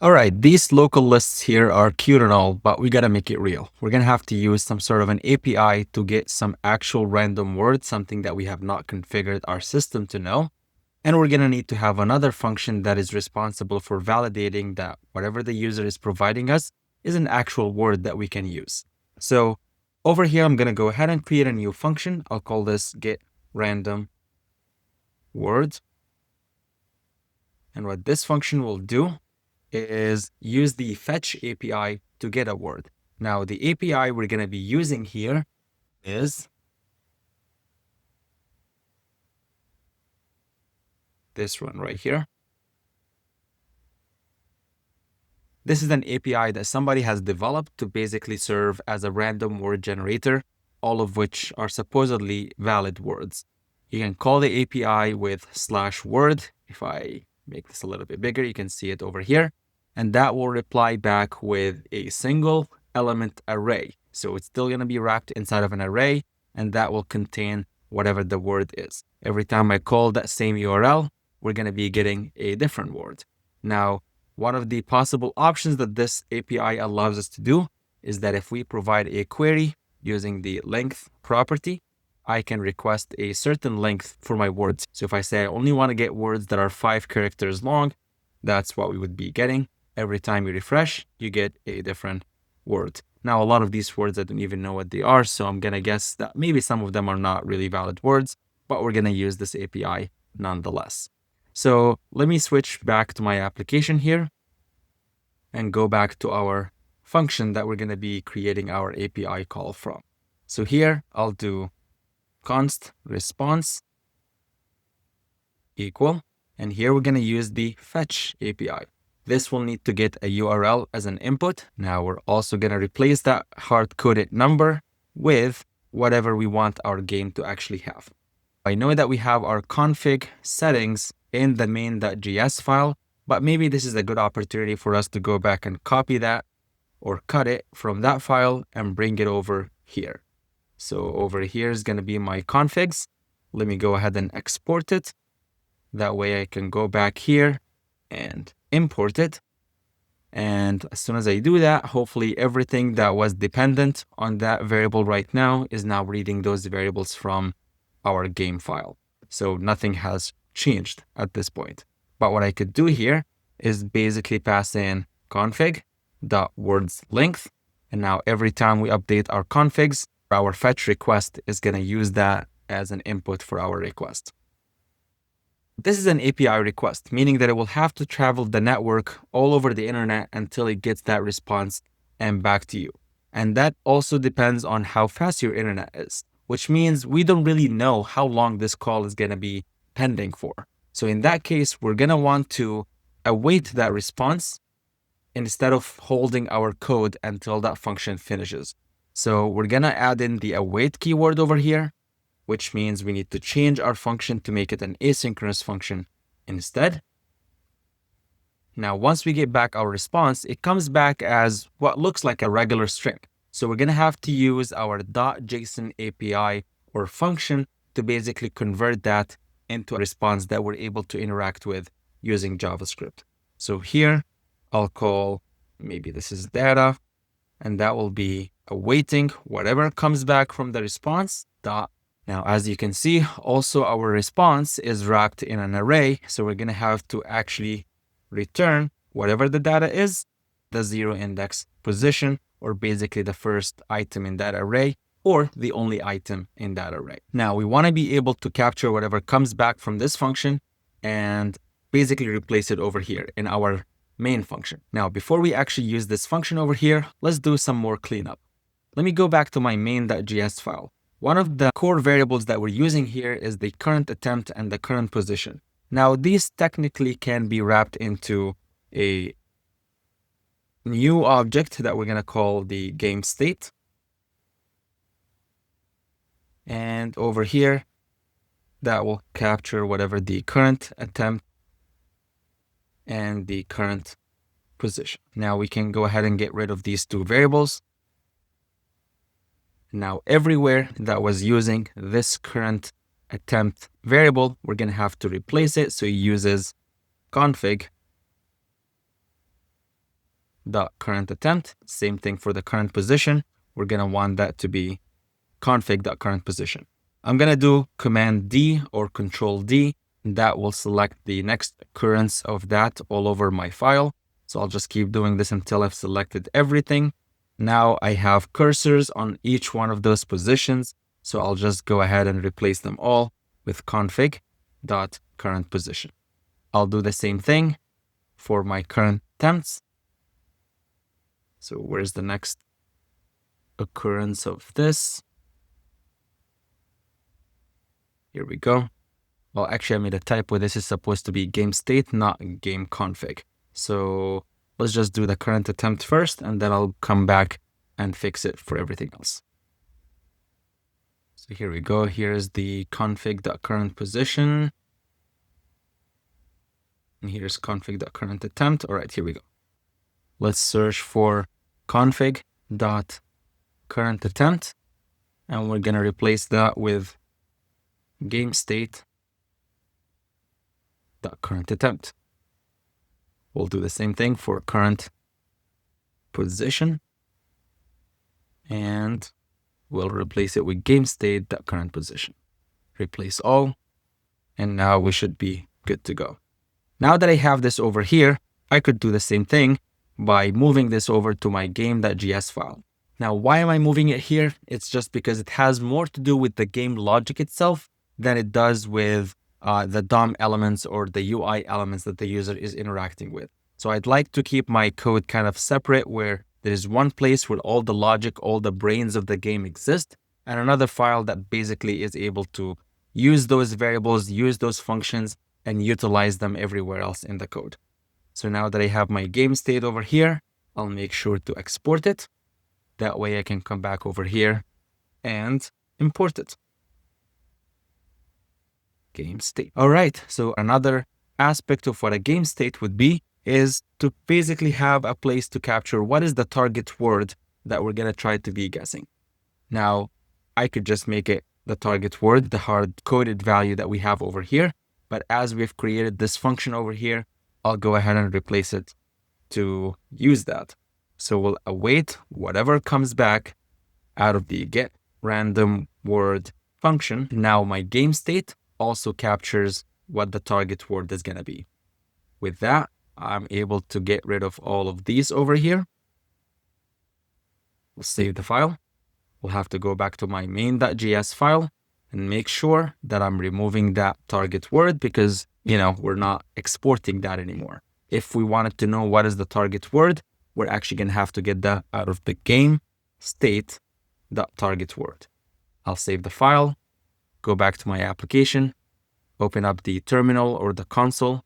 All right, these local lists here are cute and all, but we gotta make it real. We're gonna have to use some sort of an API to get some actual random words, something that we have not configured our system to know. And we're gonna need to have another function that is responsible for validating that whatever the user is providing us is an actual word that we can use. So over here, I'm gonna go ahead and create a new function. I'll call this get random word. And what this function will do is use the fetch API to get a word. Now, the API we're going to be using here is this one right here. This is an API that somebody has developed to basically serve as a random word generator, all of which are supposedly valid words. You can call the API with /word. If I make this a little bit bigger, you can see it over here. And that will reply back with a single element array. So it's still going to be wrapped inside of an array, and that will contain whatever the word is. Every time I call that same URL, we're going to be getting a different word. Now, one of the possible options that this API allows us to do is that if we provide a query using the length property, I can request a certain length for my words. So if I say I only want to get words that are 5 characters long, that's what we would be getting. Every time you refresh, you get a different word. Now, a lot of these words, I don't even know what they are, so I'm going to guess that maybe some of them are not really valid words, but we're going to use this API nonetheless. So let me switch back to my application here and go back to our function that we're going to be creating our API call from. So here I'll do const response equal, and here we're going to use the fetch API. This will need to get a URL as an input. Now we're also going to replace that hard-coded number with whatever we want our game to actually have. I know that we have our config settings in the main.js file, but maybe this is a good opportunity for us to go back and copy that or cut it from that file and bring it over here. So over here is going to be my configs. Let me go ahead and export it. That way I can go back here and import it. And as soon as I do that, hopefully everything that was dependent on that variable right now is now reading those variables from our game file. So nothing has changed at this point. But what I could do here is basically pass in config.words length. And now every time we update our configs, our fetch request is going to use that as an input for our request. This is an API request, meaning that it will have to travel the network all over the internet until it gets that response and back to you. And that also depends on how fast your internet is, which means we don't really know how long this call is going to be pending for. So in that case, we're going to want to await that response instead of holding our code until that function finishes. So we're going to add in the await keyword over here, which means we need to change our function to make it an asynchronous function instead. Now, once we get back our response, it comes back as what looks like a regular string. So we're going to have to use our .json API or function to basically convert that into a response that we're able to interact with using JavaScript. So here I'll call, maybe this is data, and that will be awaiting whatever comes back from the response. Now, as you can see, also our response is wrapped in an array. So we're going to have to actually return whatever the data is, the 0 index position, or basically the first item in that array, or the only item in that array. Now, we want to be able to capture whatever comes back from this function and basically replace it over here in our main function. Now, before we actually use this function over here, let's do some more cleanup. Let me go back to my main.js file. One of the core variables that we're using here is the current attempt and the current position. Now, these technically can be wrapped into a new object that we're going to call the game state. And over here, that will capture whatever the current attempt and the current position. Now we can go ahead and get rid of these two variables. Now, everywhere that was using this current attempt variable, we're going to have to replace it. So it uses config config.currentAttempt. Same thing for the current position. We're going to want that to be config.currentPosition. I'm going to do Command D or Control D. That will select the next occurrence of that all over my file. So I'll just keep doing this until I've selected everything. Now I have cursors on each one of those positions. So I'll just go ahead and replace them all with config.currentPosition. I'll do the same thing for my current attempts. So where's the next occurrence of this? Here we go. Well, actually, I made a typo. This is supposed to be game state, not game config. So let's just do the current attempt first, and then I'll come back and fix it for everything else. So here we go. Here's the config.currentPosition. And here's config.currentAttempt. All right, here we go. Let's search for config.currentAttempt. And we're going to replace that with game state.currentAttempt. We'll do the same thing for current position. And we'll replace it with game state.currentPosition. Replace all. And now we should be good to go. Now that I have this over here, I could do the same thing by moving this over to my game.js file. Now, why am I moving it here? It's just because it has more to do with the game logic itself than it does with the DOM elements or the UI elements that the user is interacting with. So I'd like to keep my code kind of separate, where there's one place where all the logic, all the brains of the game exist, and another file that basically is able to use those variables, use those functions, and utilize them everywhere else in the code. So now that I have my game state over here, I'll make sure to export it. That way I can come back over here and import it. Game state. All right, so another aspect of what a game state would be is to basically have a place to capture what is the target word that we're going to try to be guessing. Now, I could just make it the target word, the hard-coded value that we have over here. But as we've created this function over here, I'll go ahead and replace it to use that. So we'll await whatever comes back out of the get random word function. Now my game state also captures what the target word is going to be. With that, I'm able to get rid of all of these over here. We'll save the file. We'll have to go back to my main.js file and make sure that I'm removing that target word because, we're not exporting that anymore. If we wanted to know what is the target word, we're actually going to have to get that out of the game state.target word. I'll save the file, go back to my application, open up the terminal or the console,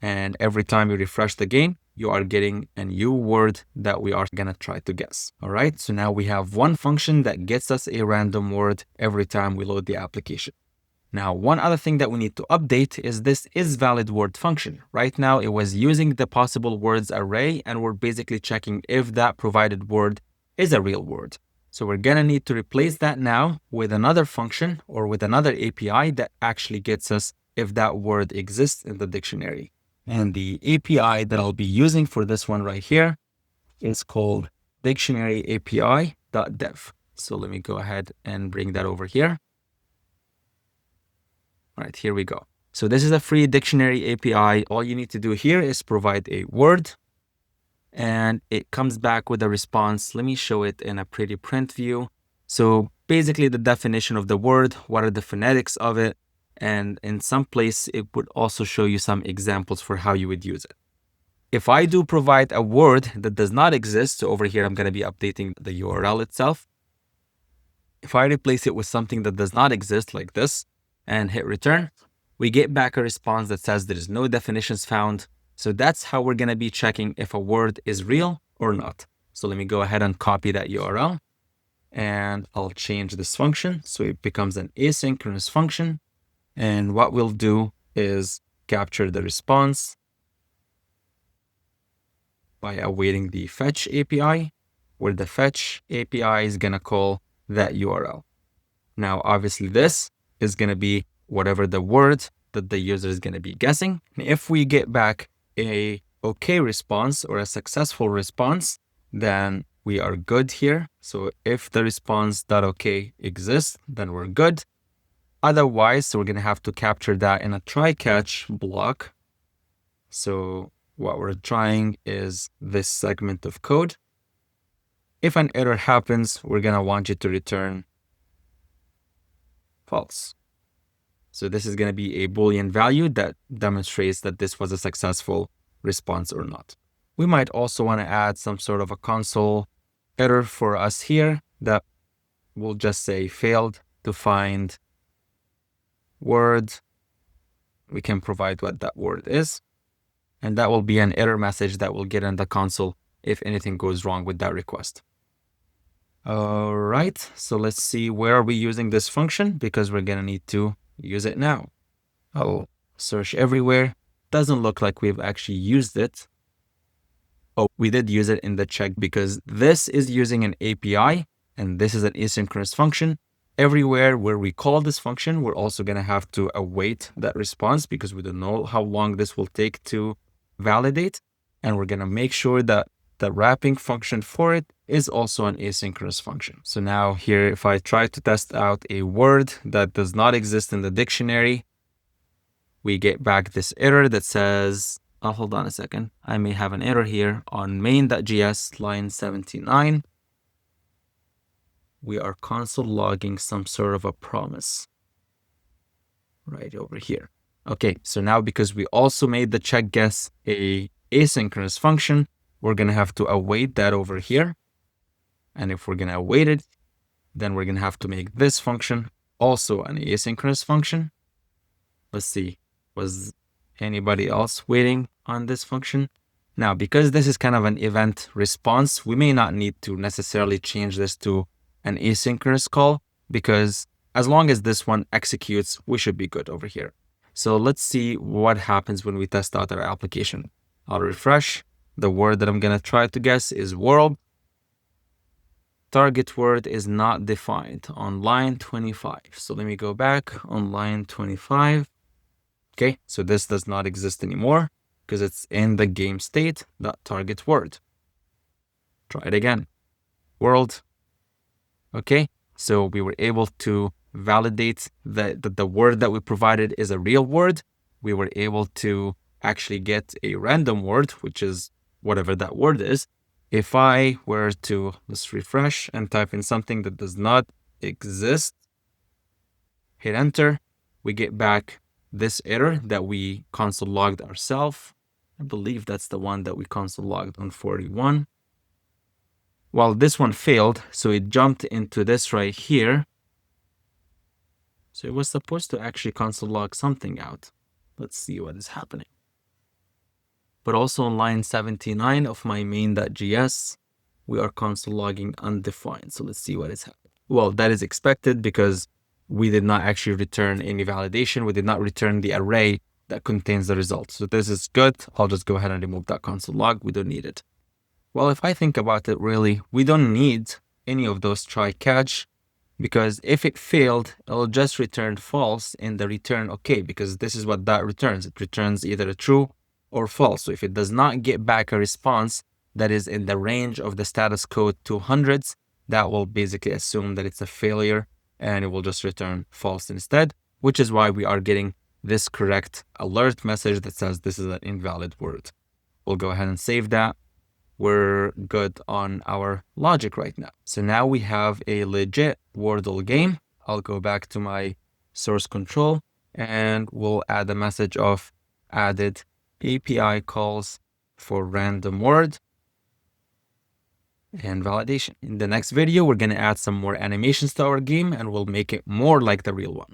and every time you refresh the game, you are getting a new word that we are going to try to guess. All right, so now we have one function that gets us a random word every time we load the application. Now, one other thing that we need to update is this isValidWord function. Right now, it was using the possible words array, and we're basically checking if that provided word is a real word. So we're going to need to replace that now with another function or with another API that actually gets us if that word exists in the dictionary. And the API that I'll be using for this one right here is called dictionaryapi.dev. So let me go ahead and bring that over here. All right, here we go. So this is a free dictionary API. All you need to do here is provide a word, and it comes back with a response. Let me show it in a pretty print view. So basically the definition of the word, what are the phonetics of it, and in some place, it would also show you some examples for how you would use it. If I do provide a word that does not exist, so over here, I'm going to be updating the URL itself. If I replace it with something that does not exist like this and hit return, we get back a response that says there is no definitions found. So that's how we're going to be checking if a word is real or not. So let me go ahead and copy that URL, and I'll change this function so it becomes an asynchronous function. And what we'll do is capture the response by awaiting the fetch API, where the fetch API is going to call that URL. Now, obviously, this is going to be whatever the word that the user is going to be guessing. And if we get back a okay response or a successful response, then we are good here. So if the response.okay exists, then we're good. Otherwise, we're going to have to capture that in a try-catch block. So what we're trying is this segment of code. If an error happens, we're going to want you to return false. So this is going to be a Boolean value that demonstrates that this was a successful response or not. We might also want to add some sort of a console error for us here that will just say failed to find word. We can provide what that word is. And that will be an error message that will get in the console if anything goes wrong with that request. All right, so let's see where are we using this function because we're going to need to use it now. I'll search everywhere. Doesn't look like we've actually used it. Oh, we did use it in the check because this is using an API and this is an asynchronous function. Everywhere where we call this function, we're also going to have to await that response because we don't know how long this will take to validate. And we're going to make sure that the wrapping function for it is also an asynchronous function. So now here, if I try to test out a word that does not exist in the dictionary, we get back this error that says, oh, hold on a second. I may have an error here on main.js line 79. We are console logging some sort of a promise right over here. Okay, so now because we also made the check guess a asynchronous function, we're going to have to await that over here. And if we're going to await it, then we're going to have to make this function also an asynchronous function. Let's see, was anybody else waiting on this function? Now, because this is kind of an event response, we may not need to necessarily change this to an asynchronous call because as long as this one executes, we should be good over here. So let's see what happens when we test out our application. I'll refresh. The word that I'm going to try to guess is world. Target word is not defined on line 25. So let me go back on line 25. Okay, so this does not exist anymore because it's in the game state, that target word. Try it again. World. Okay, so we were able to validate that the word that we provided is a real word. We were able to actually get a random word, which is whatever that word is. If I were to, let's refresh and type in something that does not exist, hit enter, we get back this error that we console logged ourselves. I believe that's the one that we console logged on 41. Well, this one failed, so it jumped into this right here. So it was supposed to actually console log something out. Let's see what is happening. But also on line 79 of my main.js, we are console logging undefined. So let's see what is happening. Well, that is expected because we did not actually return any validation. We did not return the array that contains the result. So this is good. I'll just go ahead and remove that console log. We don't need it. Well, if I think about it, really, we don't need any of those try-catch because if it failed, it'll just return false in the return okay, because this is what that returns. It returns either a true or false. So if it does not get back a response that is in the range of the status code 200s, that will basically assume that it's a failure and it will just return false instead, which is why we are getting this correct alert message that says this is an invalid word. We'll go ahead and save that. We're good on our logic right now. So now we have a legit Wordle game. I'll go back to my source control and we'll add a message of added API calls for random word and validation. In the next video, we're going to add some more animations to our game and we'll make it more like the real one.